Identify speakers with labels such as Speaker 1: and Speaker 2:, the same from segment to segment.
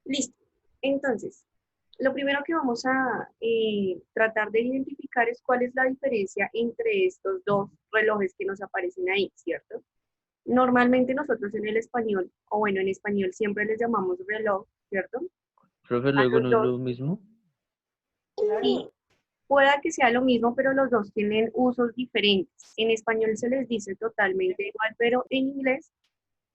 Speaker 1: Listo. Entonces, lo primero que vamos a tratar de identificar es cuál es la diferencia entre estos dos relojes que nos aparecen ahí, ¿cierto? Normalmente nosotros en el español, o bueno, en español siempre les llamamos reloj, ¿cierto?
Speaker 2: Profe,
Speaker 1: A
Speaker 2: luego
Speaker 1: los
Speaker 2: no es
Speaker 1: dos.
Speaker 2: lo mismo.
Speaker 1: Y pueda que sea lo mismo, pero los dos tienen usos diferentes. En español se les dice totalmente igual, pero en inglés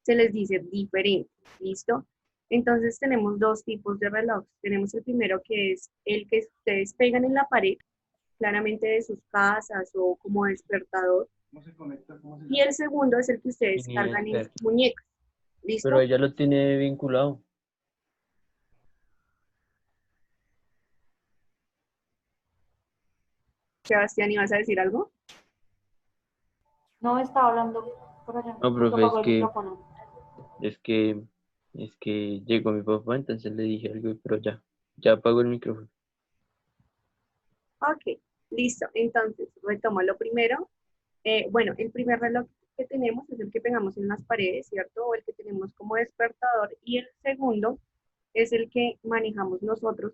Speaker 1: se les dice diferente. ¿Listo? Entonces tenemos dos tipos de relojes. Tenemos el primero que es el que ustedes pegan en la pared, claramente de sus casas o como despertador. Y el segundo es el que ustedes
Speaker 2: Ni
Speaker 1: cargan en
Speaker 2: idea.
Speaker 1: sus muñecas.
Speaker 2: Pero
Speaker 1: ¿Listo?
Speaker 2: ella lo tiene vinculado.
Speaker 1: Sebastián, ¿ibas a decir algo?
Speaker 3: No, estaba hablando por allá,
Speaker 2: No,
Speaker 3: porque
Speaker 2: profe,
Speaker 3: apagó el micrófono.
Speaker 2: es que, es que llegó mi papá, entonces le dije algo, pero ya apagó el micrófono.
Speaker 1: Ok, listo. Entonces, retomo lo primero. Bueno, el primer reloj que tenemos es el que pegamos en las paredes, ¿cierto? O el que tenemos como despertador. Y el segundo es el que manejamos nosotros,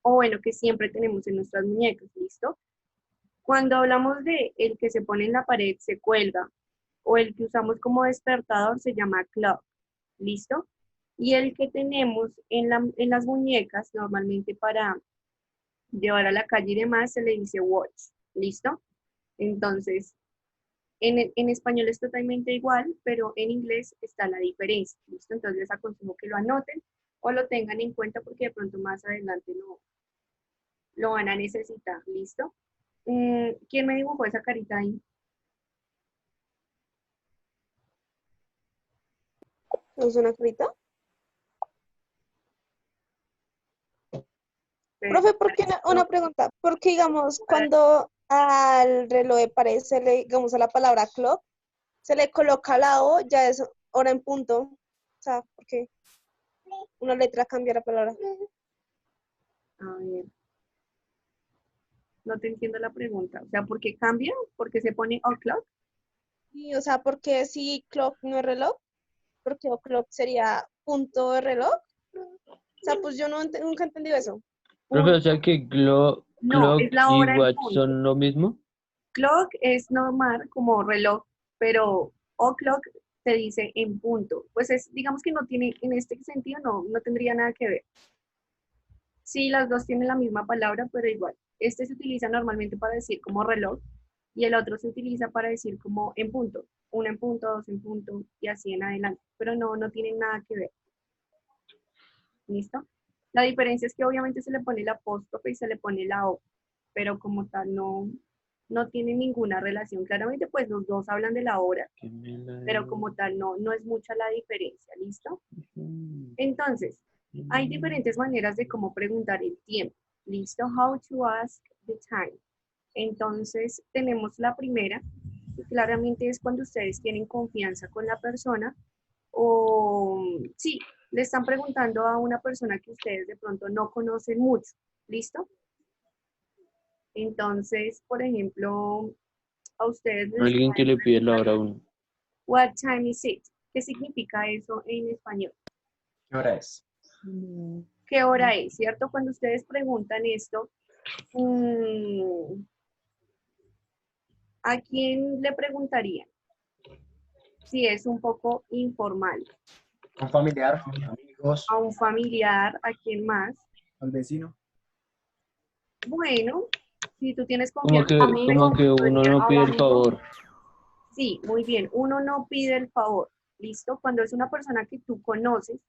Speaker 1: o bueno, que siempre tenemos en nuestras muñecas, ¿listo? Cuando hablamos de el que se pone en la pared, se cuelga, o el que usamos como despertador se llama clock, ¿listo? Y el que tenemos en las muñecas, normalmente para llevar a la calle y demás, se le dice watch, ¿listo? Entonces, en español es totalmente igual, pero en inglés está la diferencia, ¿listo? Entonces les aconsejo que lo anoten o lo tengan en cuenta porque de pronto más adelante lo van a necesitar, ¿listo? ¿Quién me dibujó esa carita ahí?
Speaker 4: ¿Es una carita? Profe, ¿por qué una pregunta? ¿Por qué, digamos, cuando al reloj de pared se le, digamos, a la palabra clock, se le coloca la O, ya es hora en punto? O sea, ¿por qué una letra cambia la palabra?
Speaker 1: A ver, no te entiendo la pregunta. O sea, ¿por qué cambia? ¿Por qué se pone o'clock?
Speaker 4: Sí, o sea, ¿por qué si clock no es reloj? Porque o'clock sería punto de reloj. O sea, pues yo no nunca he entendido eso.
Speaker 2: Profe, o
Speaker 1: Punto.
Speaker 2: sea que
Speaker 1: No, es
Speaker 2: clock
Speaker 1: la
Speaker 2: y
Speaker 1: hora en
Speaker 2: watch
Speaker 1: punto.
Speaker 2: son lo mismo.
Speaker 1: Clock es normal como reloj, pero o'clock se dice en punto. Pues es, digamos que no tiene, en este sentido no tendría nada que ver. Sí, las dos tienen la misma palabra, pero igual. Este se utiliza normalmente para decir como reloj y el otro se utiliza para decir como en punto. Uno en punto, dos en punto y así en adelante. Pero no tienen nada que ver. ¿Listo? La diferencia es que obviamente se le pone el apóstrofe y se le pone la O, pero como tal no tiene ninguna relación. Claramente pues los dos hablan de la hora,
Speaker 2: Que me la
Speaker 1: pero como tal no es mucha la diferencia. ¿Listo? Entonces, hay diferentes maneras de cómo preguntar el tiempo. ¿Listo? How to ask the time. Entonces, tenemos la primera, y claramente es cuando ustedes tienen confianza con la persona o sí, le están preguntando a una persona que ustedes de pronto no conocen mucho. ¿Listo? Entonces, por ejemplo, a ustedes les
Speaker 2: Alguien que
Speaker 1: pueden
Speaker 2: le pide la hora a
Speaker 1: preguntar,
Speaker 2: uno.
Speaker 1: what time is it? ¿Qué significa eso en español?
Speaker 5: ¿Qué hora es?
Speaker 1: ¿Qué hora es? ¿Cierto? Cuando ustedes preguntan esto, ¿a quién le preguntarían? Si es un poco informal.
Speaker 5: Un familiar, amigos,
Speaker 1: A un familiar, ¿a quién más?
Speaker 5: al vecino.
Speaker 1: Bueno, si tú tienes
Speaker 2: Como
Speaker 1: confianza,
Speaker 2: que, como
Speaker 3: Amigo,
Speaker 2: que uno no
Speaker 3: al
Speaker 2: pide el
Speaker 3: amigo.
Speaker 2: favor.
Speaker 1: sí, muy bien. Uno no pide el favor, ¿listo? Cuando es una persona que tú conoces,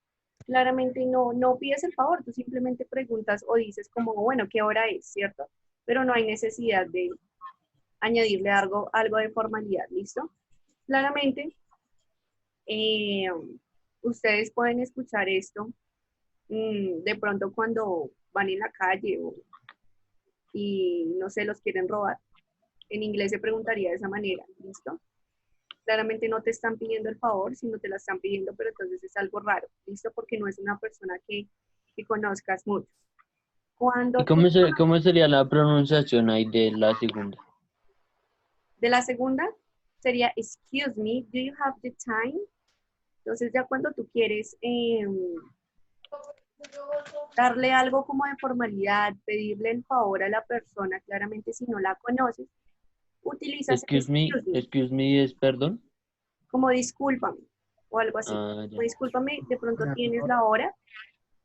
Speaker 1: claramente no pides el favor, tú simplemente preguntas o dices como, bueno, ¿qué hora es, cierto? Pero no hay necesidad de añadirle algo de formalidad, ¿listo? Claramente, eh, ustedes pueden escuchar esto de pronto cuando van en la calle y no sé, los quieren robar. En inglés se preguntaría de esa manera, ¿listo? Claramente no te están pidiendo el favor, sino te la están pidiendo, pero entonces es algo raro, ¿listo? Porque no es una persona que conozcas mucho.
Speaker 2: ¿Y
Speaker 1: Cuando tú,
Speaker 2: cómo sería la pronunciación ahí de la segunda?
Speaker 1: de la segunda, sería, excuse me, do you have the time? Entonces ya cuando tú quieres darle algo como de formalidad, pedirle el favor a la persona, claramente si no la conoces, utilizas el
Speaker 2: Excuse me es perdón.
Speaker 1: como discúlpame o algo así.
Speaker 2: Ah, ya.
Speaker 1: O discúlpame, de pronto tienes la hora,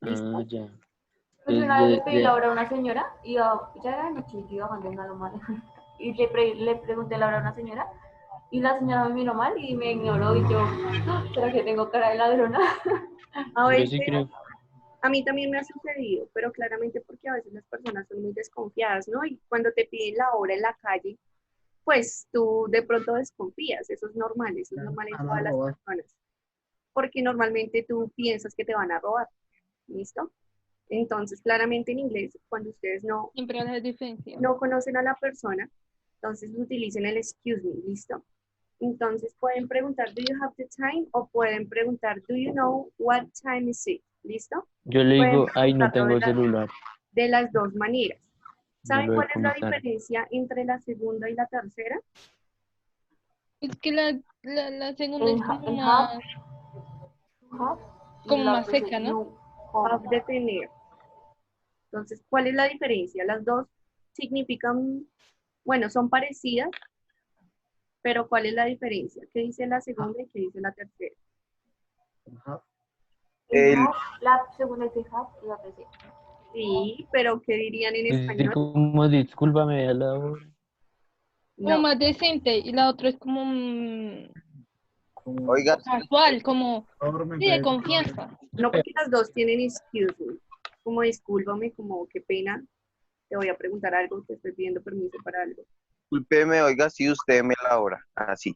Speaker 1: ¿listo?
Speaker 2: Ah, ya.
Speaker 3: Pues
Speaker 2: Es
Speaker 3: una vez le
Speaker 2: de,
Speaker 3: pedí la hora a una señora, ya era de noche, yo iba bajando en una loma, y le pregunté la hora a una señora, y la señora me miró mal y me ignoró, y yo, "Ah, ¿será que tengo cara de ladrona?"
Speaker 1: A
Speaker 2: yo
Speaker 1: veces,
Speaker 2: sí creo.
Speaker 1: a mí también me ha sucedido, pero claramente porque a veces las personas son muy desconfiadas, ¿no? Y cuando te piden la hora en la calle, pues tú de pronto desconfías, eso es normal en
Speaker 5: Van a
Speaker 1: todas las
Speaker 5: robar.
Speaker 1: personas, porque normalmente tú piensas que te van a robar, ¿listo? Entonces, claramente en inglés, cuando ustedes
Speaker 6: Siempre a la defensiva.
Speaker 1: no conocen a la persona, entonces utilicen el excuse me, ¿listo? Entonces pueden preguntar, do you have the time? O pueden preguntar, do you know what time is it? ¿Listo?
Speaker 2: Yo le
Speaker 1: Pueden
Speaker 2: digo, ay, no
Speaker 1: preguntarlo
Speaker 2: tengo celular.
Speaker 1: de las dos maneras.
Speaker 2: Yo
Speaker 1: ¿Saben
Speaker 2: lo
Speaker 1: cuál
Speaker 2: dejo
Speaker 1: es la
Speaker 2: más tarde.
Speaker 1: diferencia entre la segunda y la tercera?
Speaker 6: Es que la segunda es como
Speaker 3: El
Speaker 6: más,
Speaker 3: have, y
Speaker 6: como
Speaker 3: la
Speaker 6: más
Speaker 3: otra es
Speaker 6: seca,
Speaker 3: el
Speaker 6: ¿no?
Speaker 3: you,
Speaker 1: Have de tener. Entonces, ¿cuál es la diferencia? Las dos significan, bueno, son parecidas, pero ¿cuál es la diferencia? ¿Qué dice la segunda y qué dice la tercera?
Speaker 5: Ajá.
Speaker 3: El have, la segunda es el have y la otra es el.
Speaker 1: Sí, pero ¿qué dirían en
Speaker 2: Es decir,
Speaker 1: español?
Speaker 2: como discúlpame a la hora.
Speaker 6: Como
Speaker 1: No,
Speaker 6: más decente y la otra es como
Speaker 5: Como,
Speaker 7: Oiga,
Speaker 6: casual, como
Speaker 5: por favor, me
Speaker 6: sí, de
Speaker 5: puede-
Speaker 6: confianza.
Speaker 1: no porque las dos tienen excuse me, como discúlpame, como qué pena, te voy a preguntar algo, te estoy pidiendo permiso para algo.
Speaker 7: discúlpeme, oiga, si usted me la hora. Así.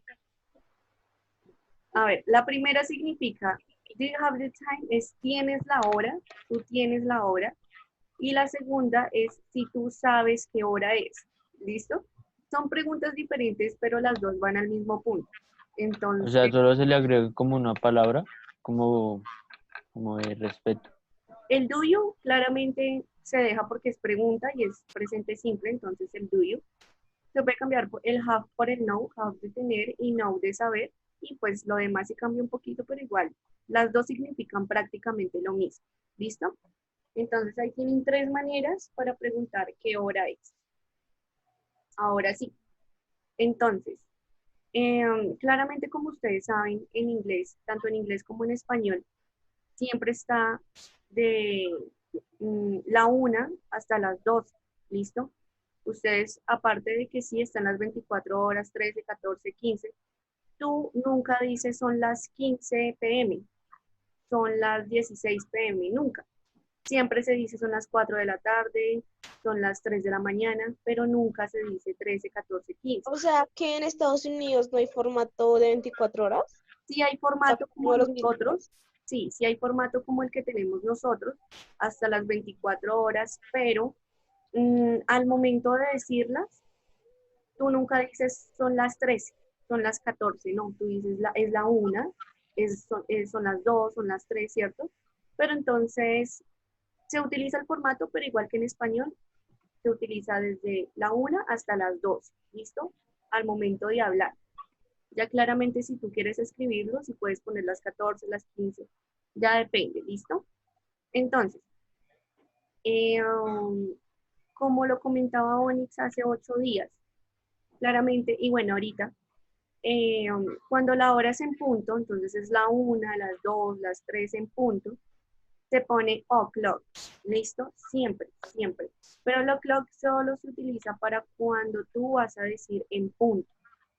Speaker 1: A ver, la primera significa, do you have the time? Es tienes la hora, tú tienes la hora. Y la segunda es si tú sabes qué hora es. ¿Listo? Son preguntas diferentes, pero las dos van al mismo punto.
Speaker 2: O
Speaker 1: Entonces,
Speaker 2: sea, solo se le agrega como una palabra, como de respeto.
Speaker 1: el do you claramente se deja porque es pregunta y es presente simple, entonces el do you. Se puede cambiar el have por el know, have de tener y know de saber, y pues lo demás se cambia un poquito, pero igual, las dos significan prácticamente lo mismo. ¿Listo? Entonces ahí tienen tres maneras para preguntar qué hora es. Ahora sí. Entonces, claramente como ustedes saben, en inglés, tanto en inglés como en español, siempre está de la 1 hasta las 2, ¿listo? Ustedes, aparte de que sí están las 24 horas, 13, 14, 15, tú nunca dices son las 15 p.m., son las 16 p.m., nunca. Siempre se dice son las 4 de la tarde, son las 3 de la mañana, pero nunca se dice 13, 14, 15.
Speaker 4: O sea, que en Estados Unidos no hay formato de 24 horas.
Speaker 1: Si hay
Speaker 4: O sea,
Speaker 1: formato
Speaker 4: como
Speaker 1: como
Speaker 4: los
Speaker 1: nosotros, sí, sí hay formato como el que tenemos nosotros, hasta las 24 horas, pero al momento de decirlas, tú nunca dices son las 13, son las 14, no, tú dices es la 1, son las 2, son las 3, ¿cierto? Pero entonces se utiliza el formato, pero igual que en español, se utiliza desde la 1 hasta las 2, ¿listo? Al momento de hablar. Ya claramente si tú quieres escribirlo, si puedes poner las 14, las 15, ya depende, ¿listo? Entonces, como lo comentaba Onyx hace 8 días, claramente, y bueno, ahorita, cuando la hora es en punto, entonces es la 1, las 2, las 3 en punto, se pone o'clock, ¿listo? Siempre, siempre. Pero el o'clock solo se utiliza para cuando tú vas a decir en punto.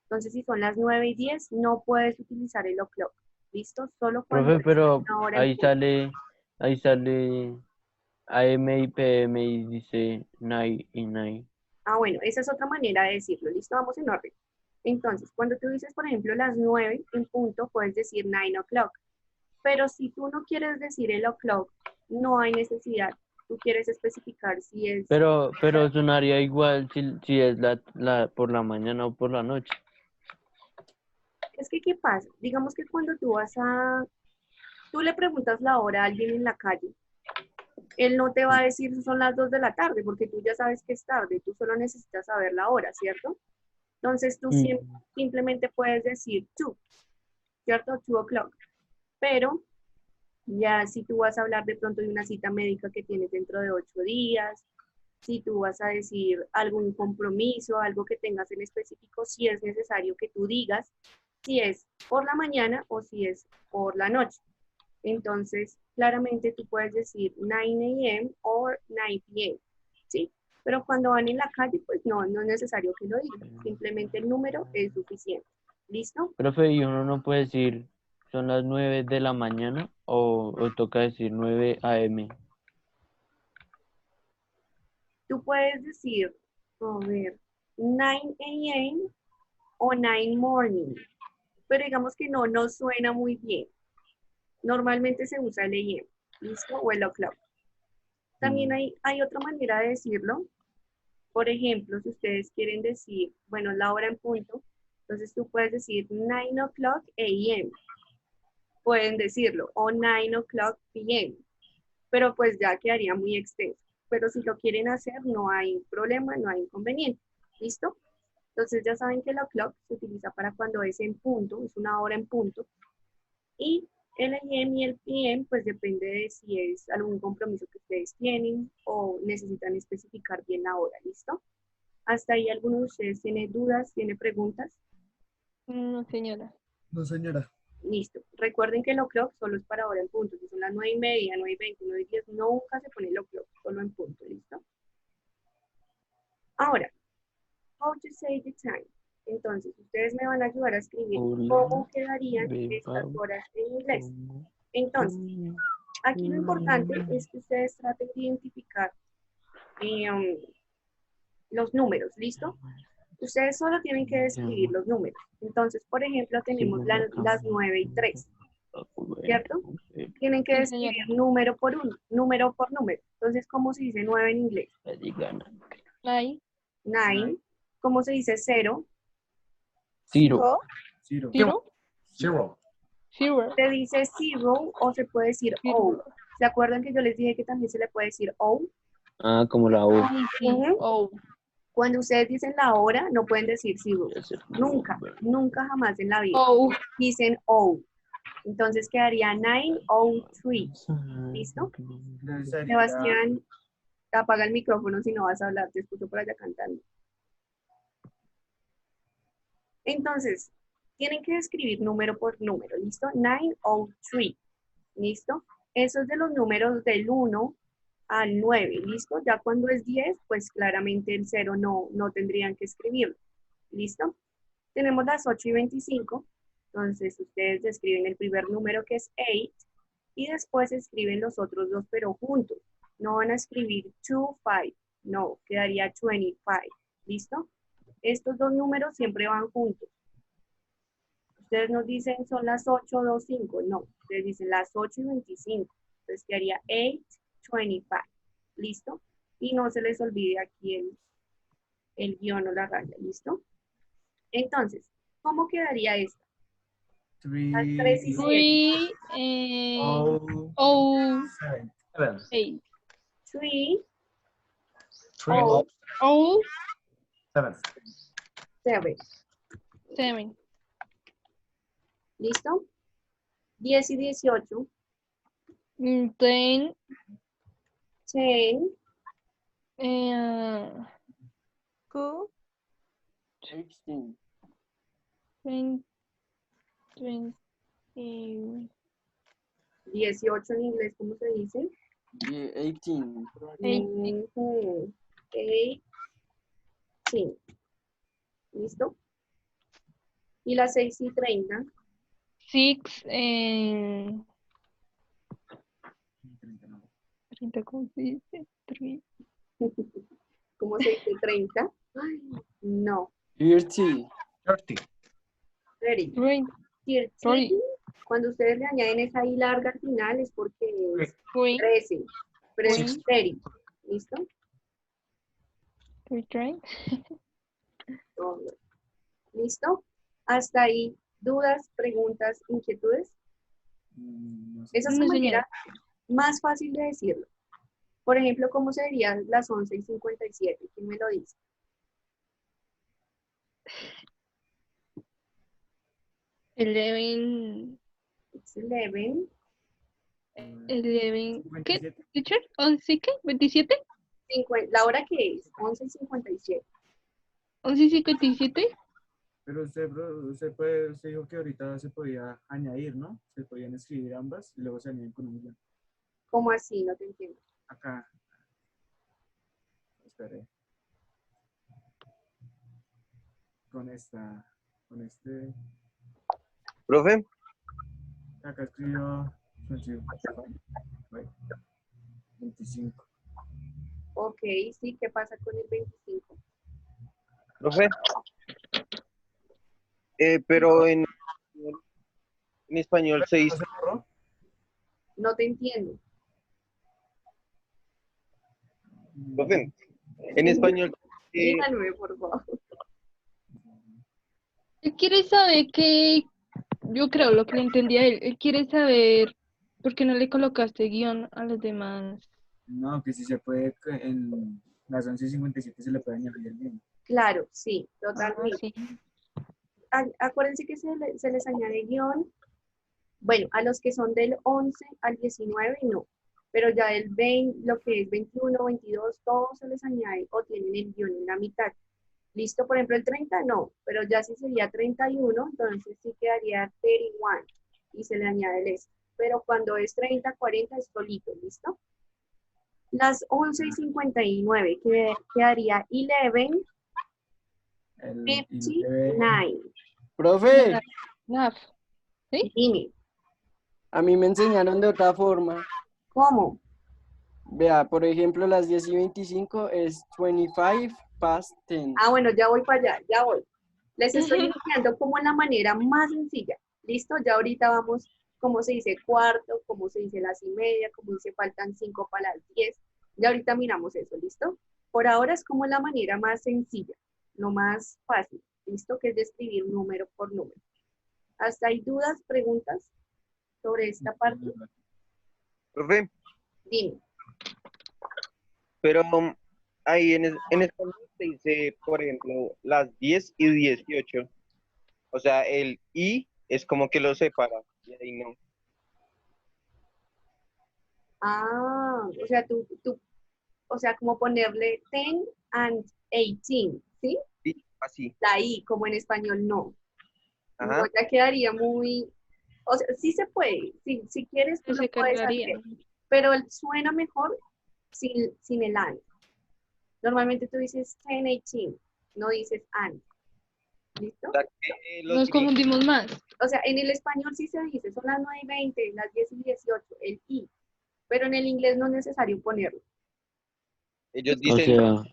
Speaker 1: Entonces, si son las 9:10, no puedes utilizar el o'clock, ¿listo? Solo cuando
Speaker 2: Profe,
Speaker 1: es
Speaker 2: pero
Speaker 1: una hora en
Speaker 2: ahí
Speaker 1: punto.
Speaker 2: sale AM y PM y dice night y night.
Speaker 1: Ah, bueno, esa es otra manera de decirlo, ¿listo? Vamos en orden. Entonces, cuando tú dices, por ejemplo, las 9 en punto, puedes decir 9 o'clock. Pero si tú no quieres decir el o'clock, no hay necesidad. Tú quieres especificar si es...
Speaker 2: Pero sonaría igual si es por la mañana o por la noche.
Speaker 1: Es que, ¿qué pasa? Digamos que cuando tú le preguntas la hora a alguien en la calle, él no te va a decir son las 2 de la tarde, porque tú ya sabes que es tarde, tú solo necesitas saber la hora, ¿cierto? Entonces tú simplemente puedes decir 2, ¿cierto? 2 o'clock. Pero Ya si tú vas a hablar de pronto de una cita médica que tienes dentro de 8 días, si tú vas a decir algún compromiso, algo que tengas en específico, si es necesario que tú digas si es por la mañana o si es por la noche. Entonces, claramente tú puedes decir 9 a.m. o 9 p.m., ¿sí? Pero cuando van en la calle, pues no es necesario que lo digan. Simplemente el número es suficiente. ¿Listo?
Speaker 2: Profe, ¿y uno no puede decir son las 9 de la mañana o toca decir 9 a.m.?
Speaker 1: Tú puedes decir, a ver, 9 a.m. o 9 morning. Pero digamos que no suena muy bien. Normalmente se usa el a.m., ¿listo? O el o'clock. También hay otra manera de decirlo. Por ejemplo, si ustedes quieren decir, bueno, la hora en punto, entonces tú puedes decir 9 o'clock a.m. Pueden decirlo, o 9 o'clock p.m. Pero pues ya quedaría muy extenso. Pero si lo quieren hacer, no hay problema, no hay inconveniente. ¿Listo? Entonces ya saben que el o'clock se utiliza para cuando es en punto, es una hora en punto. Y el AM y el PM, pues depende de si es algún compromiso que ustedes tienen o necesitan especificar bien la hora, ¿listo? Hasta ahí algunos de ustedes tiene dudas, tiene preguntas.
Speaker 6: No, señora.
Speaker 5: No, señora.
Speaker 1: Listo. Recuerden que el o'clock solo es para hora en punto. Si son las 9:30, 9:20, 9:10, nunca se pone el o'clock, solo en punto, ¿listo? Ahora, how to say the time. Entonces, ustedes me van a ayudar a escribir cómo quedarían estas horas en inglés. Entonces, aquí lo importante es que ustedes traten de identificar los números, ¿listo? Ustedes solo tienen que describir los números. Entonces, por ejemplo, tenemos las 9 y 3, ¿cierto? Tienen que
Speaker 6: Sí,
Speaker 1: describir
Speaker 6: señora.
Speaker 1: número por número por número. Entonces, ¿cómo se dice 9 en inglés?
Speaker 6: Ahí.
Speaker 1: 9. ¿Cómo se dice 0?
Speaker 2: Ciro.
Speaker 5: Zero.
Speaker 6: Zero.
Speaker 5: Zero.
Speaker 6: Zero.
Speaker 1: Se dice 0 o se puede decir O.
Speaker 6: Zero.
Speaker 1: ¿Se acuerdan que yo les dije que también se le puede decir O?
Speaker 2: Ah, como la U.
Speaker 6: Ay, sí.
Speaker 1: Ujú.
Speaker 6: Oh.
Speaker 1: Cuando ustedes dicen la hora, no pueden decir 0. Nunca, nunca jamás en la vida.
Speaker 6: Oh.
Speaker 1: Dicen O. Entonces quedaría 9:03. ¿Listo? Sebastián, apaga el micrófono si no vas a hablar. Te escucho por allá cantando. Entonces, tienen que escribir número por número. ¿Listo? 9:03. ¿Listo? Eso es de los números del 1 al 9. ¿Listo? Ya cuando es 10, pues claramente el 0 no tendrían que escribirlo. ¿Listo? Tenemos las 8:25. Entonces, ustedes describen el primer número que es 8 y después escriben los otros dos, pero juntos. No van a escribir 2, 5. No, quedaría 25. ¿Listo? Estos dos números siempre van juntos. Ustedes nos dicen son las 8:25. No, ustedes dicen las 8:25. Entonces quedaría 8:25. ¿Listo? Y no se les olvide aquí el guión o la raya. ¿Listo? Entonces, ¿cómo quedaría esta? Las 3 y 7.
Speaker 6: 3
Speaker 5: Oh.
Speaker 6: oh
Speaker 5: 7.
Speaker 6: 8.
Speaker 1: 3,
Speaker 5: 3.
Speaker 1: oh,
Speaker 6: Oh
Speaker 5: 7.
Speaker 1: 7.
Speaker 6: 7.
Speaker 1: ¿Listo? 10 y 18.
Speaker 6: 10.
Speaker 1: 10,
Speaker 6: eh,
Speaker 4: Q,
Speaker 6: 20. 20.
Speaker 1: 18 en inglés, ¿cómo se dice?
Speaker 6: 18.
Speaker 1: 18. ¿Listo? Y las 6:30.
Speaker 6: 6. 30, ¿cómo se dice? 3.
Speaker 1: ¿Cómo se dice 30? Ay, no.
Speaker 6: 30.
Speaker 5: 30.
Speaker 1: 30.
Speaker 6: 30.
Speaker 1: 13, cuando ustedes le añaden esa I larga al final es porque es 13. Pero es 30. ¿Listo?
Speaker 6: 30.
Speaker 1: Todo. ¿Listo? Hasta ahí. ¿Dudas, preguntas, inquietudes? Esa es la
Speaker 6: No, señora.
Speaker 1: manera más fácil de decirlo. Por ejemplo, ¿cómo serían las 11:57? ¿Quién me lo dice?
Speaker 6: 11.
Speaker 1: It's 11.
Speaker 6: 11, ¿qué,
Speaker 5: 57.
Speaker 6: teacher? ¿11 qué? ¿27?
Speaker 1: ¿La hora qué es? 11:57.
Speaker 6: 11:57.
Speaker 5: Pero usted dijo que ahorita se podía añadir, ¿no? Se podían escribir ambas y luego se añaden con un millón.
Speaker 1: ¿Cómo así? No te entiendo.
Speaker 5: Acá. Espere. Con este.
Speaker 7: Profe,
Speaker 5: Acá escribió 25.
Speaker 1: Ok, sí, ¿qué pasa con el 25?
Speaker 7: profe, pero en español se
Speaker 5: ¿No
Speaker 7: dice,
Speaker 5: se borró?
Speaker 1: No te entiendo.
Speaker 7: profe, en español,
Speaker 1: Díganme, por favor.
Speaker 6: Él quiere saber que, yo creo lo que le entendí a él quiere saber por qué no le colocaste guión a los demás.
Speaker 5: No, que si se puede, en las 11:57 se le puede añadir el bien.
Speaker 1: Claro, sí,
Speaker 6: Ah,
Speaker 1: totalmente.
Speaker 6: sí.
Speaker 1: Acuérdense que se les añade guión. Bueno, a los que son del 11 al 19 no, pero ya del 20, lo que es 21, 22, todo se les añade o tienen el guión en la mitad. Listo, por ejemplo, el 30 no, pero ya si sería 31, entonces sí quedaría 31 y se le añade el S. Pero cuando es 30, 40 es solito, ¿listo? Las 11:59 quedaría 11,
Speaker 5: El
Speaker 1: 59.
Speaker 8: Profe,
Speaker 6: Naf. ¿Sí?
Speaker 1: Dime,
Speaker 8: a mí me enseñaron de otra forma.
Speaker 1: ¿cómo?
Speaker 8: Vea, por ejemplo, las 10:25 es 25 past 10.
Speaker 1: Ah, bueno, ya voy para allá, ya voy. Les estoy enseñando como la manera más sencilla. ¿Listo? Ya ahorita vamos, cómo se dice cuarto, cómo se dice las y media, cómo dice faltan 5 para las 10. Ya ahorita miramos eso, ¿listo? Por ahora es como la manera más sencilla, lo más fácil, ¿listo? Que es de escribir número por número. ¿Hasta hay dudas, preguntas sobre esta parte?
Speaker 7: profe,
Speaker 1: Dime.
Speaker 7: pero ahí en español se dice, por ejemplo, las 10 y 18. O sea, el I es como que lo separa, y ahí no.
Speaker 1: Ah, o sea, o sea, como ponerle 10 and 18, ¿sí?
Speaker 7: Sí, así.
Speaker 1: La I, como en español, no. No,
Speaker 7: Ajá.
Speaker 1: ya quedaría muy, o sea, sí se puede, si quieres tú
Speaker 6: No
Speaker 1: lo
Speaker 6: se
Speaker 1: puedes
Speaker 6: cargaría.
Speaker 1: hacer, pero suena mejor sin el and. Normalmente tú dices 10, 18, no dices and, ¿listo?
Speaker 7: O sea, que los
Speaker 6: Nos
Speaker 7: gringos,
Speaker 6: confundimos más.
Speaker 1: O sea, en el español sí se dice, son las 9:20, las 10:18, el I, pero en el inglés no es necesario ponerlo.
Speaker 7: ellos
Speaker 2: O
Speaker 7: dicen,
Speaker 2: sea,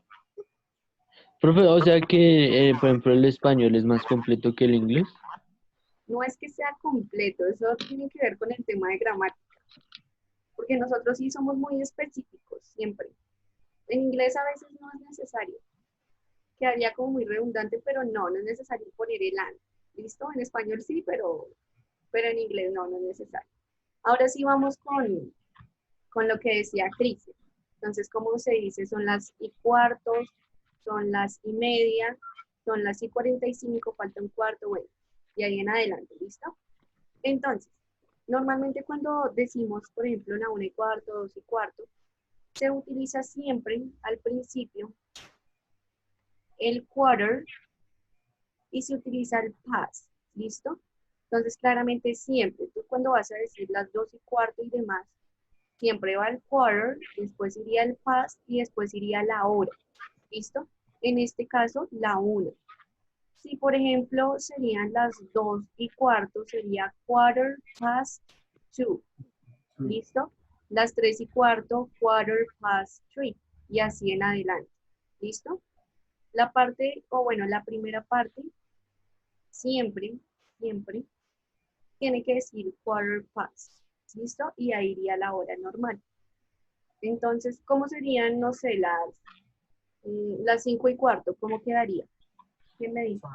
Speaker 2: profe, o sea que, por ejemplo, el español es más completo que el inglés.
Speaker 1: No es que sea completo, eso tiene que ver con el tema de gramática, porque nosotros sí somos muy específicos, siempre. En inglés a veces no es necesario. Quedaría como muy redundante, pero no es necesario poner el and. ¿Listo? En español sí, pero en inglés no es necesario. Ahora sí vamos con lo que decía Cris. Entonces, ¿cómo se dice? Son las y cuartos, son las y media, son las y 45, falta un cuarto, bueno, y ahí en adelante, ¿listo? Entonces, normalmente cuando decimos, por ejemplo, la 1:15, 2:15, se utiliza siempre al principio el quarter y se utiliza el past, ¿listo? Entonces, claramente siempre, tú cuando vas a decir las 2:15 y demás, siempre va el quarter, después iría el past y después iría la hora, ¿listo? En este caso, la 1. Si, por ejemplo, serían las 2:15, sería quarter past 2, ¿listo? Las 3:15, quarter past 3, y así en adelante, ¿listo? La parte, o bueno, la primera parte, siempre tiene que decir quarter past, ¿listo? Y ahí iría la hora normal. Entonces, ¿cómo serían, no sé, las 5:15? ¿Cómo quedaría? ¿Quién me dice?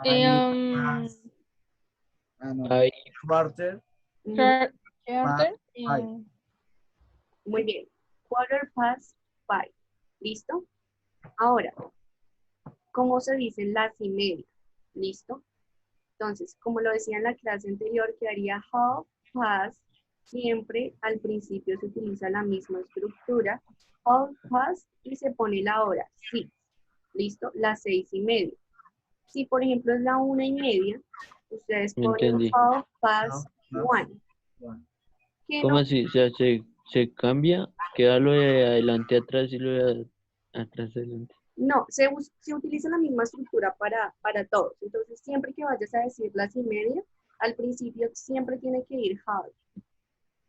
Speaker 5: No.
Speaker 2: Ahí,
Speaker 5: Quarter
Speaker 1: Ujú,
Speaker 6: Charter,
Speaker 5: five.
Speaker 1: muy bien. Quarter past 5. ¿Listo? Ahora, ¿cómo se dicen las y media? ¿Listo? Entonces, como lo decía en la clase anterior, quedaría half past siempre al principio se utiliza la misma estructura, 1/2 y se pone la hora, sí, listo, las 6:30. Si por ejemplo es la 1:30, ustedes
Speaker 2: No
Speaker 1: ponen
Speaker 2: entendí.
Speaker 1: 1:30.
Speaker 5: Bueno,
Speaker 1: ¿Qué
Speaker 2: ¿Cómo
Speaker 1: no?
Speaker 2: así? O sea, se cambia, queda lo de adelante atrás y lo de atrás adelante.
Speaker 1: No, se utiliza la misma estructura para todos. Entonces, siempre que vayas a decir las y media, al principio siempre tiene que ir half.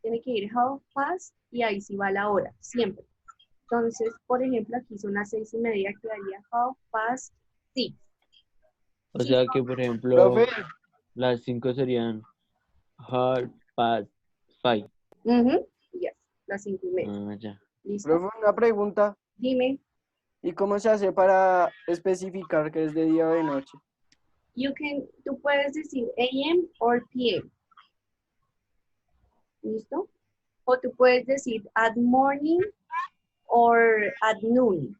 Speaker 1: Tiene que ir half past y ahí sí va la hora, siempre. Entonces, por ejemplo, aquí son las 6:30, quedaría half past 6.
Speaker 2: O
Speaker 1: Sí,
Speaker 2: sea que, por ejemplo,
Speaker 8: Profe,
Speaker 2: las 5 serían 5:30.
Speaker 1: yes, las 5:30.
Speaker 2: Ah, ya.
Speaker 1: ¿Listo?
Speaker 8: profe, una pregunta.
Speaker 1: Dime,
Speaker 8: ¿Y cómo se hace para especificar que es de día o de noche?
Speaker 1: tú puedes decir AM or PM. ¿Listo? O tú puedes decir at morning or at noon.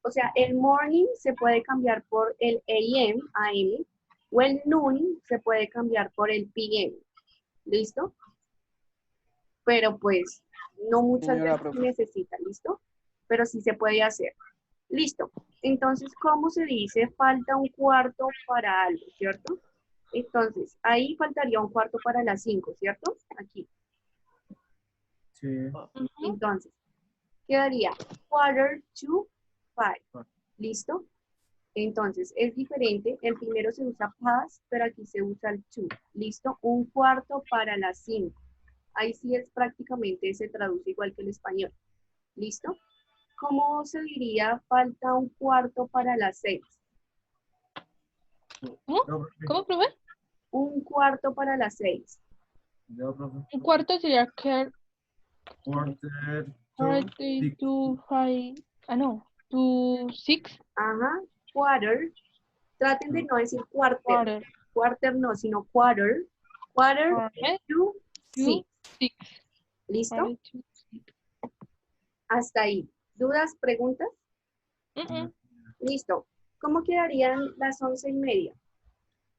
Speaker 1: O sea, el morning se puede cambiar por el AM, o el noon se puede cambiar por el PM. ¿Listo? Pero pues no muchas
Speaker 8: Señora
Speaker 1: veces se
Speaker 8: profe.
Speaker 1: necesita, ¿listo? Pero sí se puede hacer. Listo. Entonces, ¿cómo se dice? Falta un cuarto para algo, ¿cierto? Entonces, ahí faltaría un cuarto para las 5, ¿cierto? Aquí.
Speaker 5: sí.
Speaker 1: Entonces, quedaría 4:45. ¿Listo? Entonces, es diferente. El primero se usa past, pero aquí se usa el to. ¿Listo? Un cuarto para las 5. Ahí sí es prácticamente, se traduce igual que el español. ¿Listo? ¿Cómo se diría falta un cuarto para las 6?
Speaker 6: ¿Cómo?
Speaker 5: Yo, profe.
Speaker 6: ¿Cómo, profe?
Speaker 1: Un cuarto para las 6.
Speaker 5: Yo, profe.
Speaker 6: Un cuarto sería que
Speaker 5: Quarter to
Speaker 6: 40
Speaker 5: six.
Speaker 6: to 5. Ah, no. To 6
Speaker 1: Ajá. Quarter. Traten de no decir quarter.
Speaker 6: quarter.
Speaker 1: Quarter no, sino quarter. Quarter
Speaker 6: Quarter
Speaker 1: to
Speaker 6: to
Speaker 1: 6.
Speaker 6: 6.
Speaker 1: ¿Listo?
Speaker 6: Quarter to 6.
Speaker 1: Hasta ahí. ¿Dudas, preguntas? Listo. ¿Cómo quedarían las 11:30?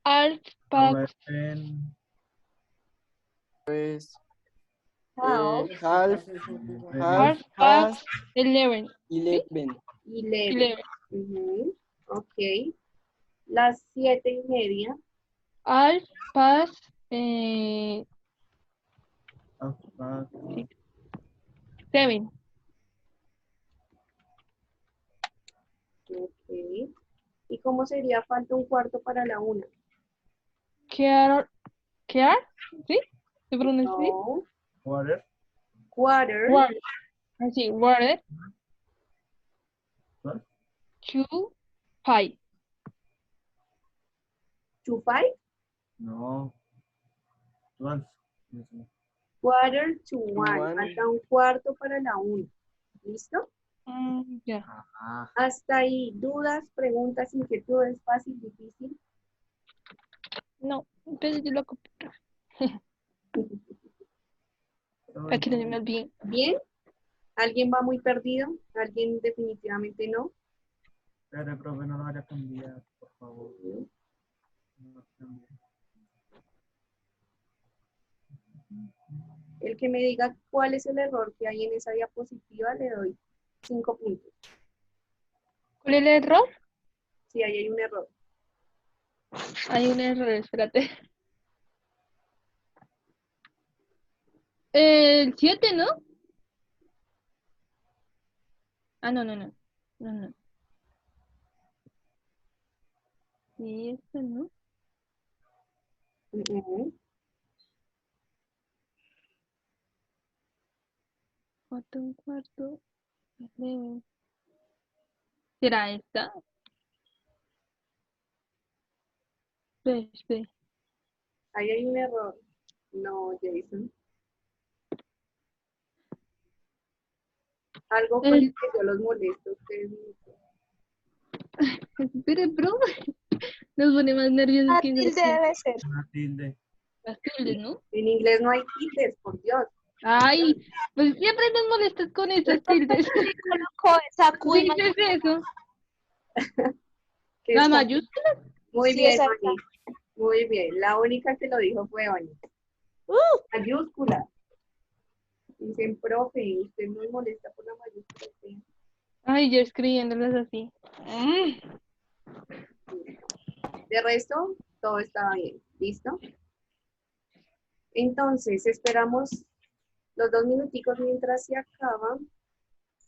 Speaker 6: Half past
Speaker 5: 11,
Speaker 8: Pues,
Speaker 1: Half
Speaker 8: half
Speaker 6: half past
Speaker 8: past
Speaker 6: 11. ¿Sí?
Speaker 8: 11.
Speaker 1: 11. Ujú. Ok. Las 7:30.
Speaker 6: Half past
Speaker 5: half past
Speaker 6: 7.
Speaker 1: Ok. ¿Y cómo sería falta un cuarto para la 1?
Speaker 6: Care. ¿Sí? ¿Se pronuncia así?
Speaker 1: No.
Speaker 5: quarter
Speaker 1: Quarter
Speaker 6: Water. Así, water
Speaker 5: to
Speaker 6: to 5.
Speaker 1: to 5.
Speaker 5: no 12.
Speaker 1: Quarter to 1.
Speaker 8: one.
Speaker 1: Falta un cuarto para la 1. ¿Listo?
Speaker 6: Ya.
Speaker 5: Ah,
Speaker 1: Hasta ahí. ¿Dudas, preguntas, inquietudes, fácil, difícil?
Speaker 6: No, entonces yo lo copio. Para que no se me olvide.
Speaker 1: ¿Bien? ¿Alguien va muy perdido? ¿Alguien definitivamente no?
Speaker 5: pero profe, no lo vaya a cambiar, por favor. No lo cambie.
Speaker 1: El que me diga cuál es el error que hay en esa diapositiva, le doy 5 puntos.
Speaker 6: ¿Cuál es el error?
Speaker 1: Si ahí hay un error.
Speaker 6: Hay un error, espérate. El 7, ¿no? Ah, no. No. Sí, este, ¿no?
Speaker 1: Ujú.
Speaker 6: 4 un cuarto. 11. ¿Será esta? Espera.
Speaker 1: Ahí hay un error. No, Jason. Algo con el
Speaker 6: El,
Speaker 1: que yo los molesto a ustedes.
Speaker 6: espere, bro. Nos pone más nerviosos
Speaker 4: La
Speaker 6: que
Speaker 4: tilde debe ser.
Speaker 5: Una tilde.
Speaker 6: las tildes, ¿no?
Speaker 1: En inglés no hay tildes, por Dios.
Speaker 6: Ay, pues siempre nos molestas con esas tildes.
Speaker 4: Colocó esa Q y
Speaker 6: ¿Dices eso?
Speaker 1: Que
Speaker 6: ¿La
Speaker 1: está-
Speaker 6: mayúscula?
Speaker 1: Muy
Speaker 4: Sí,
Speaker 1: bien,
Speaker 4: exacto.
Speaker 1: Oni. Muy bien. La única que lo dijo fue Oni. Mayúscula. Dicen, profe, usted no me molesta por la mayúscula. ¿Sí?
Speaker 6: Ay, yo escribiéndolas así.
Speaker 1: De resto, todo está bien. ¿Listo? Entonces, esperamos los 2 minuticos mientras se acaba.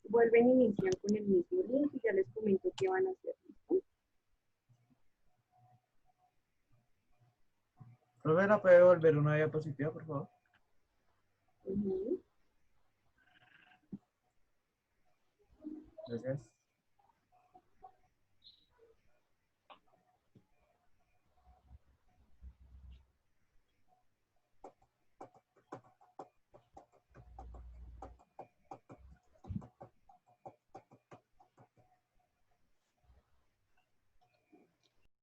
Speaker 1: Vuelven e inician con el mismo link y ya les comento qué van a hacer. ¿Listo?
Speaker 5: Profe, ¿la puede volver una diapositiva, por favor?
Speaker 1: Ujú.
Speaker 5: Gracias.